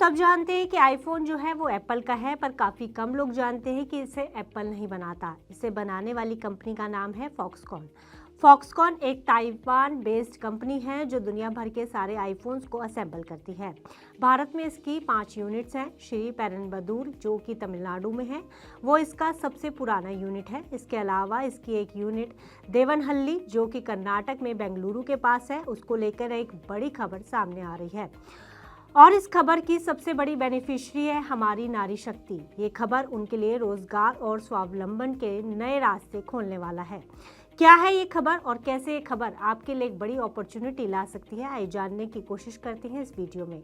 सब जानते हैं कि आईफोन जो है वो एप्पल का है, पर काफ़ी कम लोग जानते हैं कि इसे एप्पल नहीं बनाता। इसे बनाने वाली कंपनी का नाम है फॉक्सकॉन। फॉक्सकॉन एक ताइवान बेस्ड कंपनी है जो दुनिया भर के सारे आईफोन्स को असेंबल करती है। भारत में इसकी 5 यूनिट्स हैं। श्री पेरम्बदूर जो कि तमिलनाडु में है, वो इसका सबसे पुराना यूनिट है। इसके अलावा इसकी एक यूनिट देवनहल्ली जो कि कर्नाटक में बेंगलुरु के पास है, उसको लेकर एक बड़ी खबर सामने आ रही है। और इस खबर की सबसे बड़ी बेनिफिशियरी है हमारी नारी शक्ति। ये खबर उनके लिए रोजगार और स्वावलंबन के नए रास्ते खोलने वाला है। क्या है ये खबर और कैसे ये खबर आपके लिए एक बड़ी अपॉर्चुनिटी ला सकती है, आइए जानने की कोशिश करते हैं इस वीडियो में।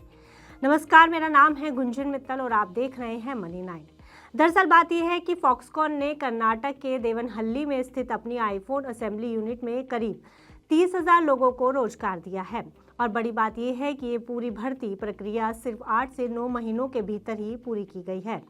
नमस्कार, मेरा नाम है गुंजन मित्तल और आप देख रहे हैं मनी 9। दरअसल बात यह है कि फॉक्सकॉन ने कर्नाटक के देवनहल्ली में स्थित अपनी आईफोन असेंबली यूनिट में करीब 30,000 लोगों को रोजगार दिया है। और बड़ी बात यह है कि ये पूरी भर्ती प्रक्रिया सिर्फ 8 से 9 महीनों के भीतर ही पूरी की गई है।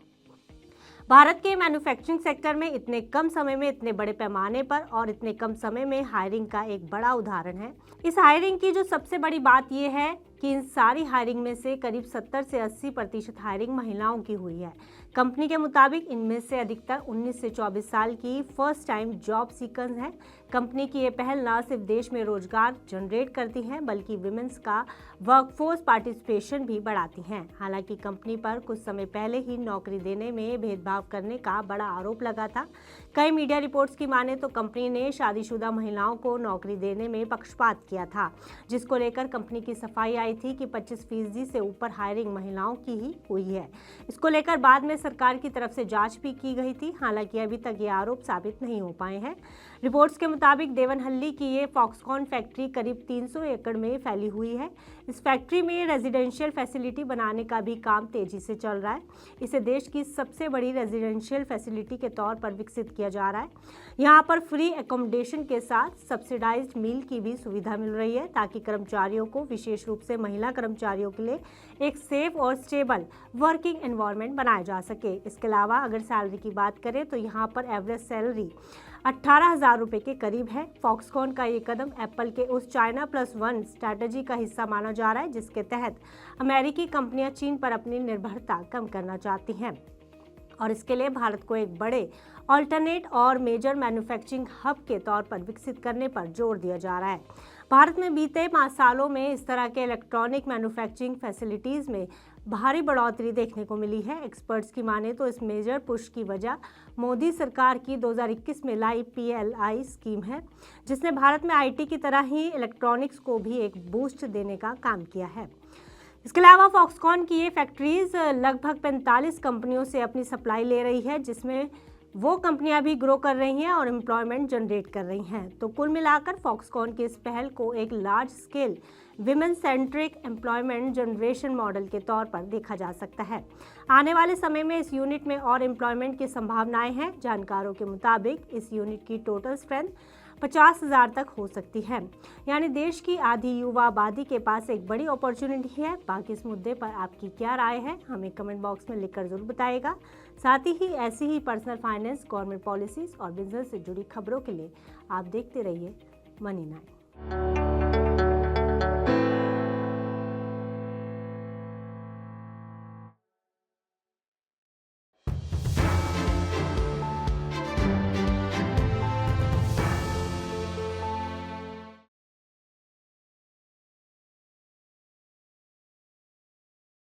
भारत के मैन्युफैक्चरिंग सेक्टर में इतने कम समय में इतने बड़े पैमाने पर और इतने कम समय में हायरिंग का एक बड़ा उदाहरण है। इस हायरिंग की जो सबसे बड़ी बात यह है कि इन सारी हायरिंग में से करीब 70 से 80% हायरिंग महिलाओं की हुई है। कंपनी के मुताबिक इनमें से अधिकतर 19 से 24 साल की फर्स्ट टाइम जॉब सीकर्स हैं। कंपनी की ये पहल न सिर्फ देश में रोजगार जनरेट करती है बल्कि विमेंस का वर्कफोर्स पार्टिसिपेशन भी बढ़ाती हैं। हालांकि कंपनी पर कुछ समय पहले ही नौकरी देने में भेदभाव करने का बड़ा आरोप लगा था। कई मीडिया रिपोर्ट्स की माने तो कंपनी ने शादीशुदा महिलाओं को नौकरी देने में पक्षपात किया था, जिसको लेकर कंपनी की सफाई आई थी कि 25% से ऊपर हायरिंग महिलाओं की ही हुई है। इसको लेकर बाद में सरकार की तरफ से जांच भी की गई थी। हालांकि अभी तक ये आरोप साबित नहीं हो पाए हैं। रिपोर्ट्स के मुताबिक देवनहल्ली की ये फॉक्सकॉन फैक्ट्री करीब 300 एकड़ में फैली हुई है। इस फैक्ट्री में रेजिडेंशियल फैसिलिटी बनाने का भी काम तेजी से चल रहा है। इसे देश की सबसे बड़ी रेजिडेंशियल फैसिलिटी के तौर पर विकसित किया जा रहा है। यहाँ पर फ्री एकोमोडेशन के साथ सब्सिडाइज्ड मील की भी सुविधा मिल रही है, ताकि कर्मचारियों को, विशेष रूप से महिला कर्मचारियों के लिए एक सेफ और स्टेबल वर्किंग एनवायरनमेंट बनाया जा सके। इसके अलावा अगर सैलरी की बात करें तो यहाँ पर एवरेज सैलरी 18,000 रुपये के करीब है। फॉक्सकॉन का ये कदम एप्पल के उस चाइना +1 स्ट्रैटेजी का हिस्सा माना जा रहा है, जिसके तहत अमेरिकी कंपनियां चीन पर अपनी निर्भरता कम करना चाहती हैं और इसके लिए भारत को एक बड़े ऑल्टरनेट और मेजर मैन्युफैक्चरिंग हब के तौर पर विकसित करने पर जोर दिया जा रहा है। भारत में बीते 5 सालों में इस तरह के इलेक्ट्रॉनिक मैन्युफैक्चरिंग फैसिलिटीज़ में भारी बढ़ोतरी देखने को मिली है। एक्सपर्ट्स की माने तो इस मेजर पुश की वजह मोदी सरकार की 2021 में लाई PLI स्कीम है, जिसने भारत में IT की तरह ही इलेक्ट्रॉनिक्स को भी एक बूस्ट देने का काम किया है। इसके अलावा फॉक्सकॉन की ये फैक्ट्रीज लगभग 45 कंपनियों से अपनी सप्लाई ले रही है, जिसमें वो कंपनियां भी ग्रो कर रही हैं और एम्प्लॉयमेंट जनरेट कर रही हैं। तो कुल मिलाकर फॉक्सकॉन की इस पहल को एक large scale women centric employment generation model के तौर पर देखा जा सकता है। आने वाले समय में इस यूनिट में और एम्प्लॉयमेंट की संभावनाएं हैं। जानकारों के मुताबिक इस यूनिट की टोटल स्ट्रेंथ 50,000 तक हो सकती है, यानी देश की आधी युवा आबादी के पास एक बड़ी अपॉर्चुनिटी है। बाकी इस मुद्दे पर आपकी क्या राय है, हमें कमेंट बॉक्स में लिखकर जरूर बताइएगा। साथ ही ऐसी ही पर्सनल फाइनेंस, गवर्नमेंट पॉलिसीज और बिजनेस से जुड़ी खबरों के लिए आप देखते रहिए मनी 9।